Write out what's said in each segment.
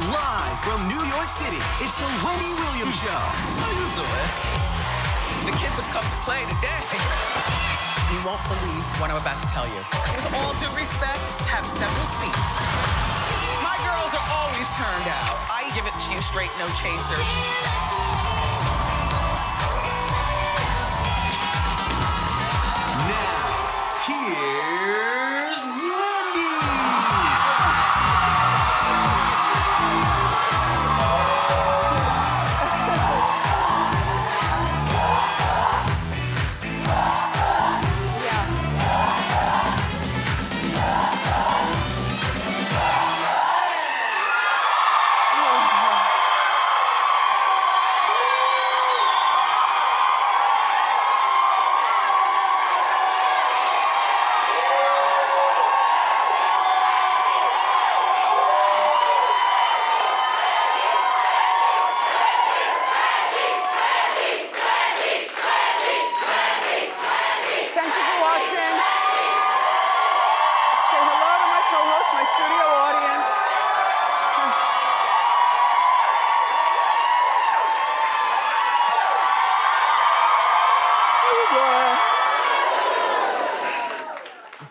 Live from New York City, it's the Wendy Williams Show. How you doing? The kids have come to play today. You won't believe what I'm about to tell you. With all due respect, have several seats. My girls are always turned out. I give it to you straight, no chaser. Now, here's Wendy.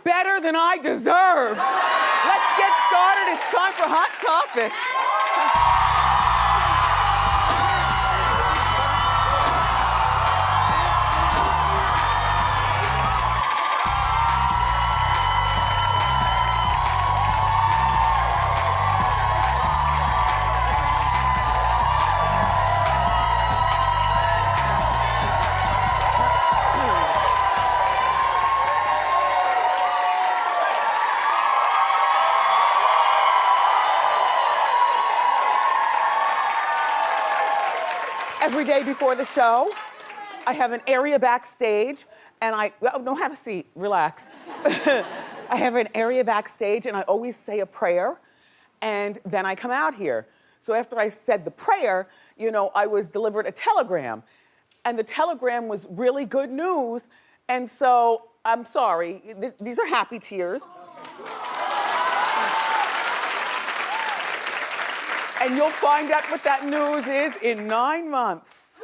Better than I deserve. Let's get started. It's time for Hot Topics. Every day before the show, I have an area backstage, and no, have a seat, relax. I have an area backstage, and I always say a prayer, and then I come out here. So after I said the prayer, you know, I was delivered a telegram, and the telegram was really good news, and so I'm sorry, these are happy tears. And you'll find out what that news is in 9 months.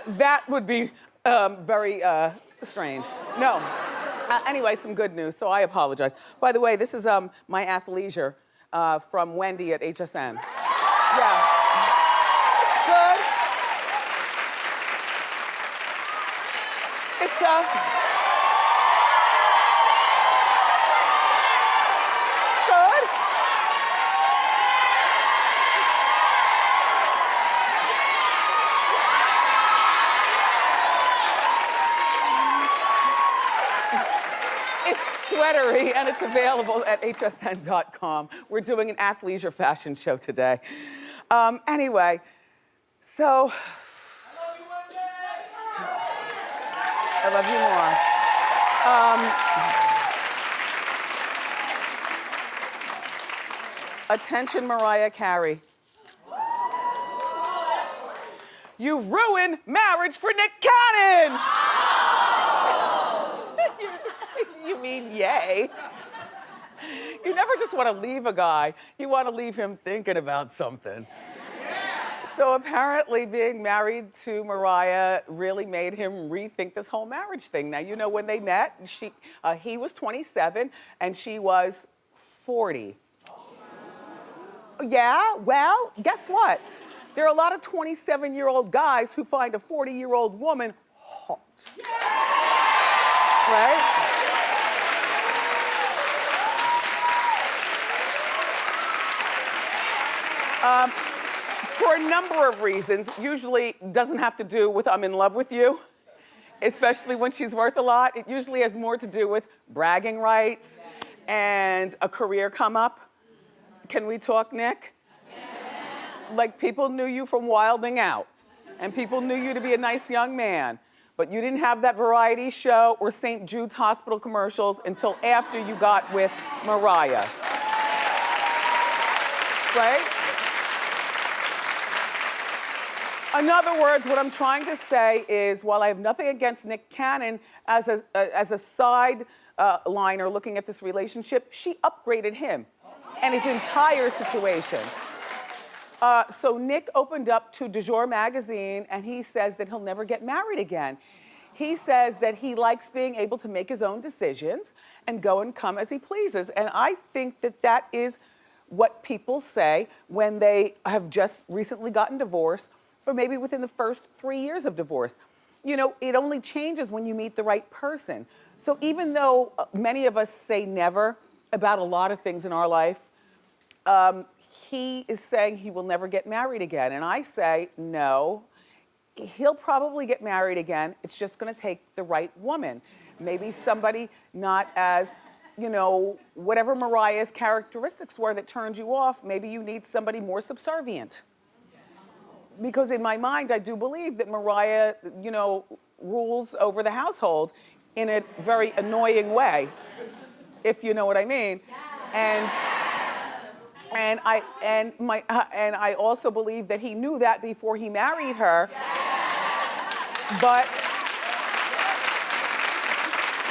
That would be very strange. No. Anyway, some good news, so I apologize. By the way, this is my athleisure from Wendy at HSN. Yeah. It's good. It's good. It's sweatery and it's available at hsn.com. We're doing an athleisure fashion show today. Anyway, so. I love you more. Attention, Mariah Carey. You ruined marriage for Nick Cannon! You mean yay? You never just want to leave a guy. You want to leave him thinking about something. So apparently being married to Mariah really made him rethink this whole marriage thing. Now, you know, when they met, he was 27 and she was 40. Yeah, well, guess what? There are a lot of 27-year-old guys who find a 40-year-old woman hot. Right? For a number of reasons, usually doesn't have to do with I'm in love with you, especially when she's worth a lot. It usually has more to do with bragging rights and a career come up. Can we talk, Nick? Like people knew you from Wilding Out and people knew you to be a nice young man, but you didn't have that variety show or St. Jude's Hospital commercials until after you got with Mariah. Right? In other words, what I'm trying to say is, while I have nothing against Nick Cannon as a side liner looking at this relationship, she upgraded him and his entire situation. So Nick opened up to DuJuor magazine and he says that he'll never get married again. He says that he likes being able to make his own decisions and go and come as he pleases. And I think that that is what people say when they have just recently gotten divorced, or maybe within the first 3 years of divorce. You know, it only changes when you meet the right person. So even though many of us say never about a lot of things in our life, he is saying he will never get married again. And I say, no, he'll probably get married again. It's just gonna take the right woman. Maybe somebody not as, you know, whatever Mariah's characteristics were that turned you off, maybe you need somebody more subservient. Because in my mind, I do believe that Mariah, you know, rules over the household in a very annoying way, if you know what I mean. And I also believe that he knew that before he married her. But,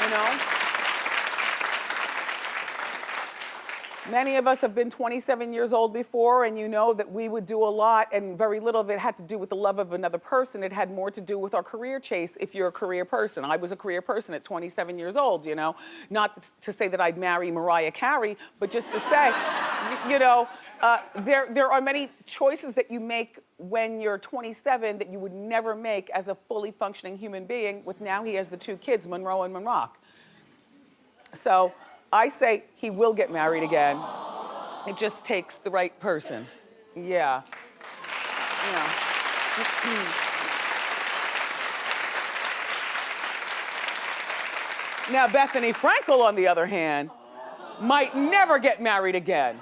you know, many of us have been 27 years old before, and you know that we would do a lot, and very little of it had to do with the love of another person. It had more to do with our career chase, if you're a career person. I was a career person at 27 years old, you know. Not to say that I'd marry Mariah Carey, but just to say, you know, there are many choices that you make when you're 27 that you would never make as a fully functioning human being. With now he has the 2 kids, Monroe and Monrock. So I say he will get married again. It just takes the right person. Yeah. Yeah. Now, Bethany Frankel, on the other hand, might never get married again.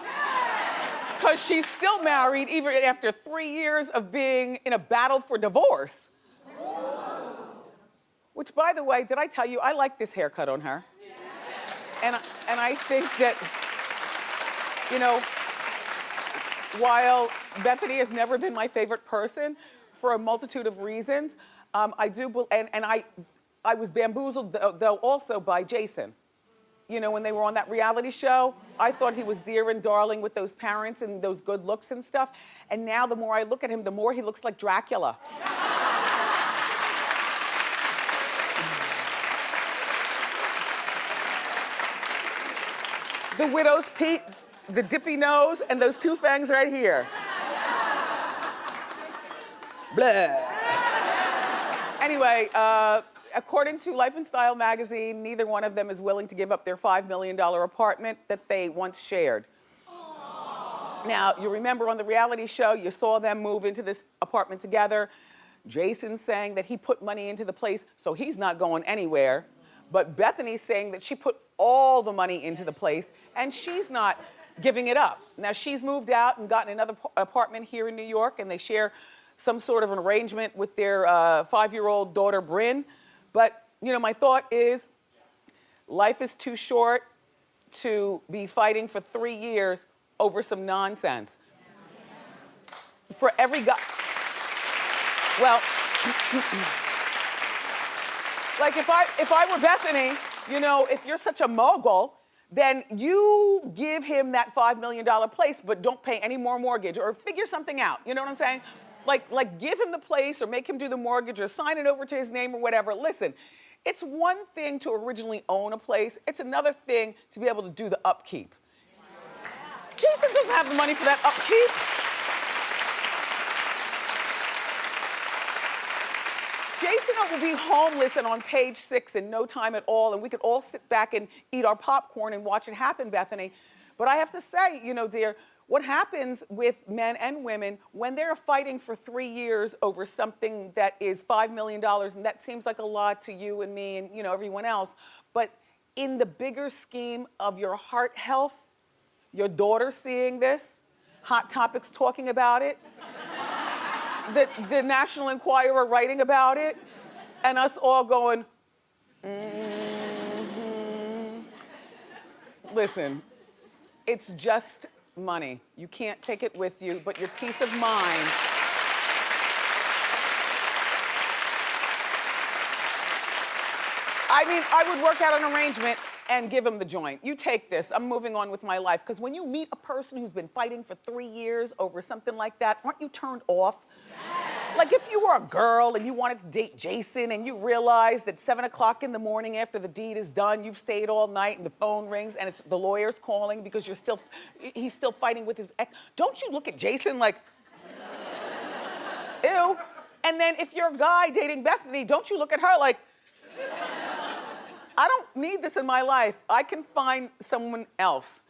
Because she's still married even after 3 years of being in a battle for divorce. Which, by the way, did I tell you, I like this haircut on her. And I think that, you know, while Bethany has never been my favorite person for a multitude of reasons, I was bamboozled though also by Jason. You know, when they were on that reality show, I thought he was dear and darling with those parents and those good looks and stuff. And now the more I look at him, the more he looks like Dracula. The widow's peak, the dippy nose, and those 2 fangs right here. Blah. Anyway, according to Life and Style magazine, neither one of them is willing to give up their $5 million apartment that they once shared. Now, you remember on the reality show, you saw them move into this apartment together. Jason's saying that he put money into the place, so he's not going anywhere. But Bethany's saying that she put all the money into the place and she's not giving it up. Now, she's moved out and gotten another apartment here in New York, and they share some sort of an arrangement with their 5-year-old daughter, Bryn. But, you know, my thought is, life is too short to be fighting for 3 years over some nonsense. For every guy, well, like if I were Bethany, you know, if you're such a mogul, then you give him that $5 million place, but don't pay any more mortgage, or figure something out. You know what I'm saying? Like give him the place, or make him do the mortgage, or sign it over to his name, or whatever. Listen, it's one thing to originally own a place. It's another thing to be able to do the upkeep. Jason doesn't have the money for that upkeep. Jason will be homeless and on page 6 in no time at all, and we could all sit back and eat our popcorn and watch it happen, Bethany. But I have to say, you know, dear, what happens with men and women when they're fighting for 3 years over something that is $5 million, and that seems like a lot to you and me and, you know, everyone else, but in the bigger scheme of your heart health, your daughter seeing this, Hot Topics talking about it, the National Enquirer writing about it, and us all going, Listen, it's just money. You can't take it with you, but your peace of mind I mean, I would work out an arrangement and give him the joint. You take this, I'm moving on with my life. Because when you meet a person who's been fighting for 3 years over something like that, aren't you turned off? Yes. Like if you were a girl and you wanted to date Jason and you realized that 7 o'clock in the morning after the deed is done, you've stayed all night and the phone rings and it's the lawyer's calling because he's still fighting with his ex. Don't you look at Jason like, ew. And then if you're a guy dating Bethany, don't you look at her like, I don't need this in my life. I can find someone else.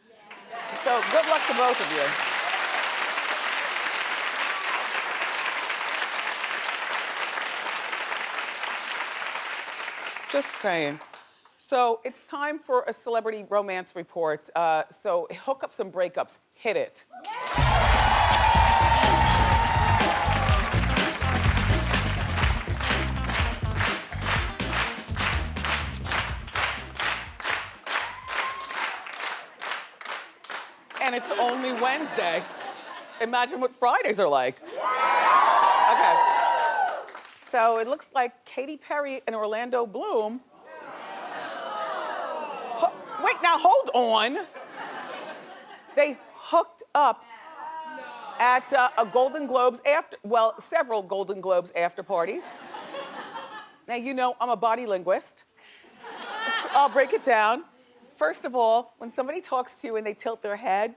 So good luck to both of you. Just saying. So it's time for a celebrity romance report. So hookups and breakups, hit it. And it's only Wednesday. Imagine what Fridays are like. Okay. So it looks like Katy Perry and Orlando Bloom. Wait, now hold on. They hooked up at a Golden Globes several Golden Globes after parties. Now, you know I'm a body linguist. So I'll break it down. First of all, when somebody talks to you and they tilt their head,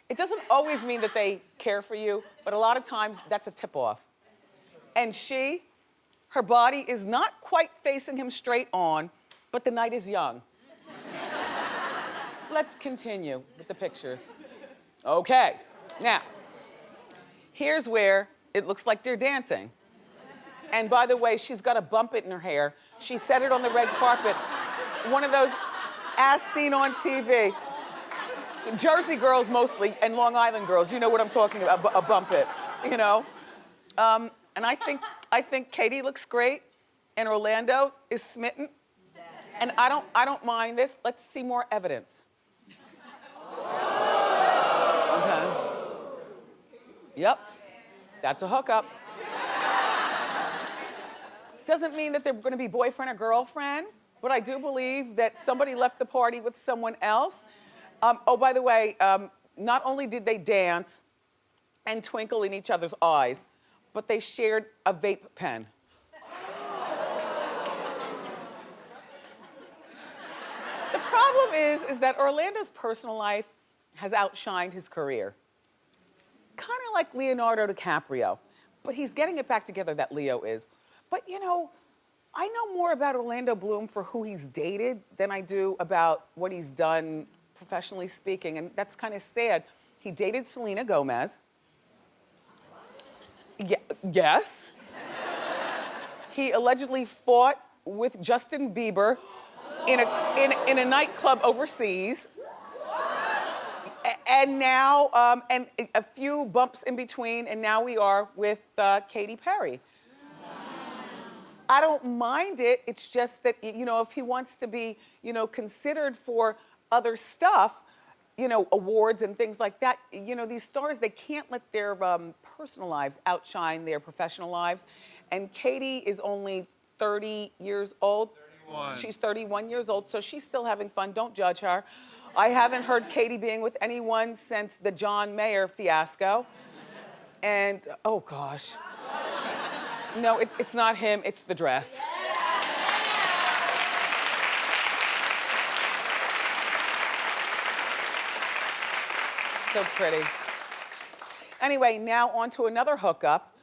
it doesn't always mean that they care for you, but a lot of times that's a tip-off. And her body is not quite facing him straight on, but the night is young. Let's continue with the pictures. Okay, now, here's where it looks like they're dancing. And by the way, she's got a bump it in her hair. She said it on the red carpet. One of those as seen on TV. Jersey girls mostly, and Long Island girls, you know what I'm talking about, a bump it, you know? And I think Katy looks great, and Orlando is smitten. And I don't mind this. Let's see more evidence. Okay. Yep, that's a hookup. Doesn't mean that they're gonna be boyfriend or girlfriend, but I do believe that somebody left the party with someone else. Oh, by the way, not only did they dance and twinkle in each other's eyes, but they shared a vape pen. The problem is that Orlando's personal life has outshined his career. Kind of like Leonardo DiCaprio, but he's getting it back together, that Leo is. But you know, I know more about Orlando Bloom for who he's dated than I do about what he's done professionally speaking, and that's kind of sad. He dated Selena Gomez. Yes. He allegedly fought with Justin Bieber in a nightclub overseas. And now, and a few bumps in between, and now we are with Katy Perry. I don't mind it. It's just that, you know, if he wants to be, you know, considered for other stuff, you know, awards and things like that, you know, these stars, they can't let their personal lives outshine their professional lives. And Katy is only 30 years old. 31. She's 31 years old, so she's still having fun. Don't judge her. I haven't heard Katy being with anyone since the John Mayer fiasco. And, oh gosh. No, it's not him, it's the dress. So pretty. Anyway, now on to another hookup.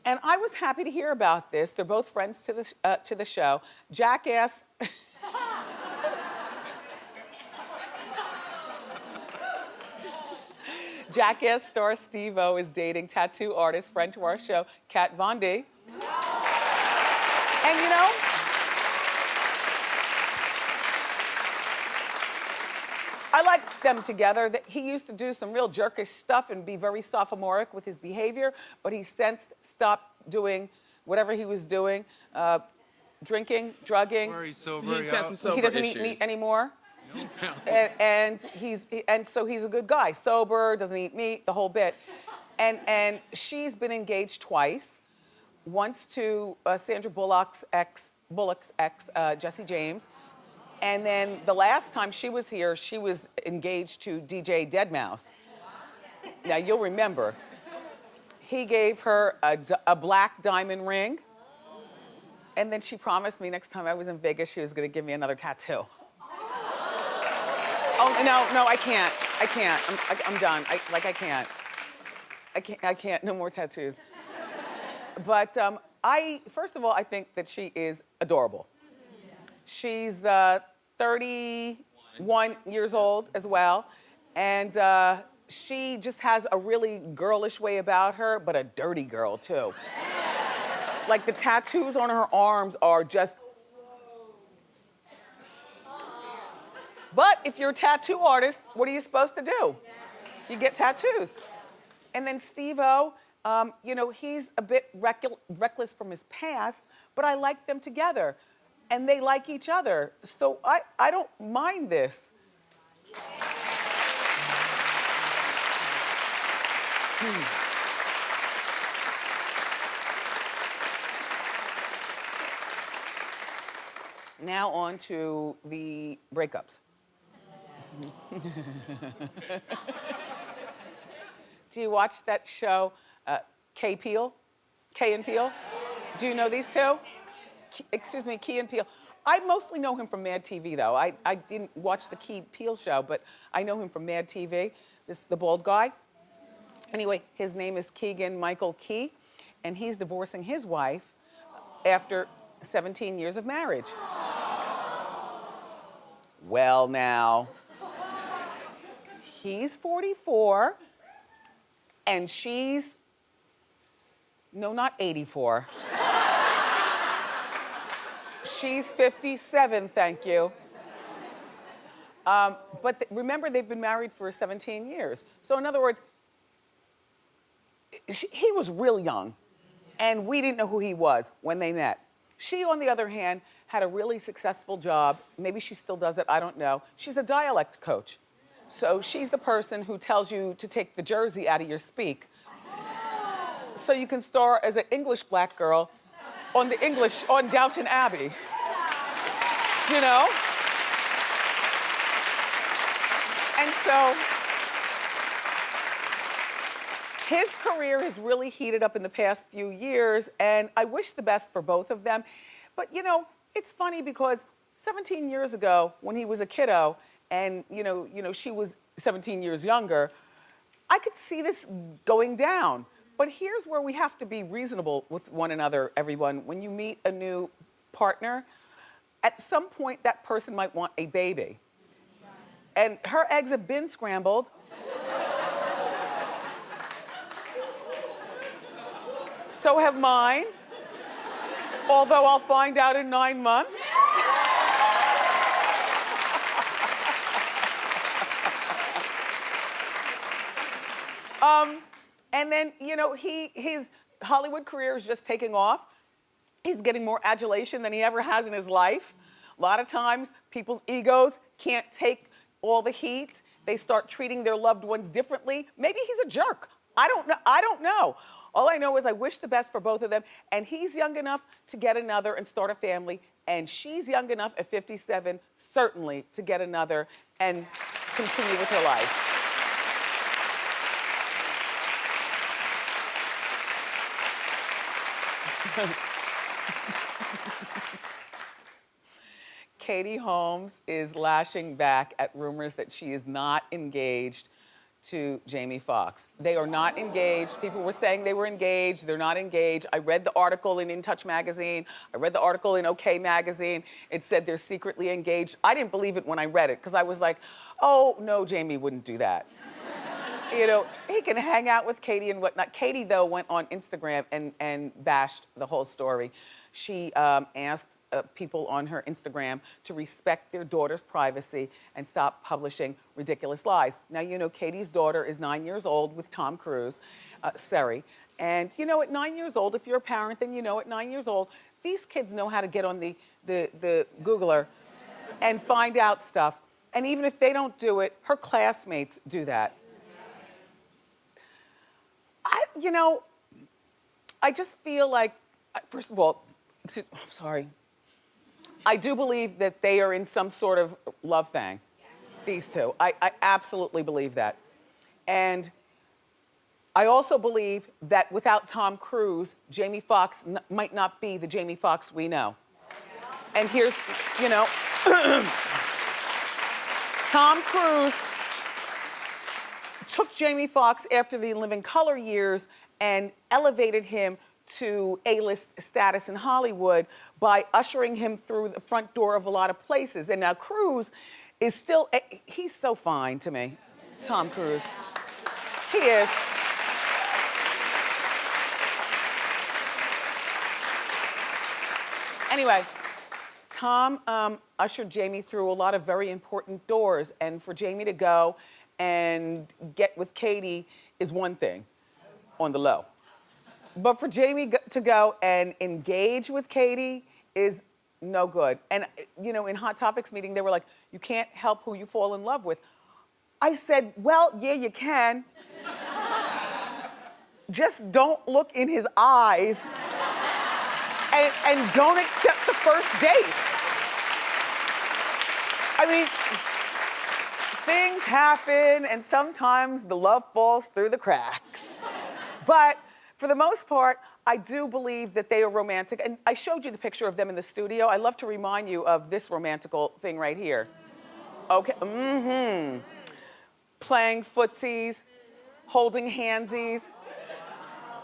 And I was happy to hear about this. They're both friends to the show. Jackass. Jackass star Stevo is dating tattoo artist, friend to our show, Kat Von D. And you know, I like them together. He used to do some real jerkish stuff and be very sophomoric with his behavior, but he since stopped doing whatever he was doing, drinking, drugging. He doesn't eat meat anymore. and so he's a good guy, sober, doesn't eat meat, the whole bit. And she's been engaged twice. Once to Sandra Bullock's ex, Bullock's ex, Jesse James. And then the last time she was here, she was engaged to DJ Deadmau5. Now, you'll remember, he gave her a black diamond ring, and then she promised me next time I was in Vegas, she was gonna give me another tattoo. Oh, no, I can't. I'm done. I can't, no more tattoos. But first of all, I think that she is adorable. She's 31 years old as well, and she just has a really girlish way about her, but a dirty girl too. Like the tattoos on her arms are just. But if you're a tattoo artist, what are you supposed to do? You get tattoos. And then Stevo, he's a bit reckless from his past, but I like them together. And they like each other. So I don't mind this. Now on to the breakups. Do you watch that show, Peele? Key and Peele? Do you know these two? Excuse me, Key and Peele. I mostly know him from Mad TV, though. I didn't watch the Key Peele show, but I know him from Mad TV, the bald guy. Anyway, his name is Keegan Michael Key, and he's divorcing his wife after 17 years of marriage. Well, now, he's 44, and she's, no, not 84. She's 57, thank you. But remember, they've been married for 17 years. So in other words, he was real young, and we didn't know who he was when they met. She, on the other hand, had a really successful job. Maybe she still does it, I don't know. She's a dialect coach. So she's the person who tells you to take the Jersey out of your speak. So you can star as an English black girl on Downton Abbey. You know? And so his career has really heated up in the past few years, and I wish the best for both of them. But it's funny because 17 years ago, when he was a kiddo, and she was 17 years younger, I could see this going down. But here's where we have to be reasonable with one another, everyone. When you meet a new partner, at some point that person might want a baby. And her eggs have been scrambled. So have mine. Although I'll find out in 9 months. And then, his Hollywood career is just taking off. He's getting more adulation than he ever has in his life. A lot of times, people's egos can't take all the heat. They start treating their loved ones differently. Maybe he's a jerk. I don't know. All I know is I wish the best for both of them. And he's young enough to get another and start a family. And she's young enough at 57, certainly, to get another and continue with her life. Katy Holmes is lashing back at rumors that she is not engaged to Jamie Foxx. They are not engaged. People were saying they were engaged. They're not engaged. I read the article in In Touch magazine. I read the article in OK magazine. It said they're secretly engaged. I didn't believe it when I read it because I was like, oh, no, Jamie wouldn't do that. He can hang out with Katy and whatnot. Katy, though, went on Instagram and bashed the whole story. She asked people on her Instagram to respect their daughter's privacy and stop publishing ridiculous lies. Now, Katy's daughter is 9 years old with Tom Cruise, Seri. And, at 9 years old, if you're a parent, then at 9 years old, these kids know how to get on the Googler and find out stuff. And even if they don't do it, her classmates do that. I just feel like, first of all, I'm sorry. I do believe that they are in some sort of love thing, these two. I absolutely believe that. And I also believe that without Tom Cruise, Jamie Foxx might not be the Jamie Foxx we know. And here's, you know, Tom Cruise took Jamie Foxx after the Living Color years and elevated him to A-list status in Hollywood by ushering him through the front door of a lot of places. And now Cruise is still, he's so fine to me, Tom Cruise. He is. Anyway, Tom ushered Jamie through a lot of very important doors, and for Jamie to go and get with Katy is one thing on the low. But for Jamie to go and engage with Katy is no good. And you know, in Hot Topics meeting, they were like, you can't help who you fall in love with. I said, well, yeah, you can. Just don't look in his eyes and don't accept the first date. I mean, things happen and sometimes the love falls through the cracks. But for the most part, I do believe that they are romantic. And I showed you the picture of them in the studio. I love to remind you of this romantical thing right here. Okay, playing footsies, holding handsies.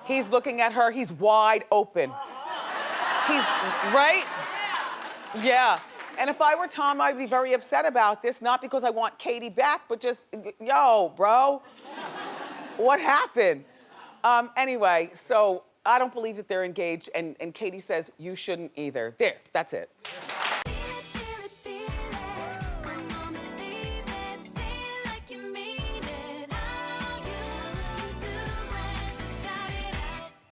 He's looking at her, he's wide open. He's, right? Yeah. And if I were Tom, I'd be very upset about this, not because I want Katy back, but just, yo, bro, what happened? Anyway, so I don't believe that they're engaged, and Katy says you shouldn't either. There, that's it.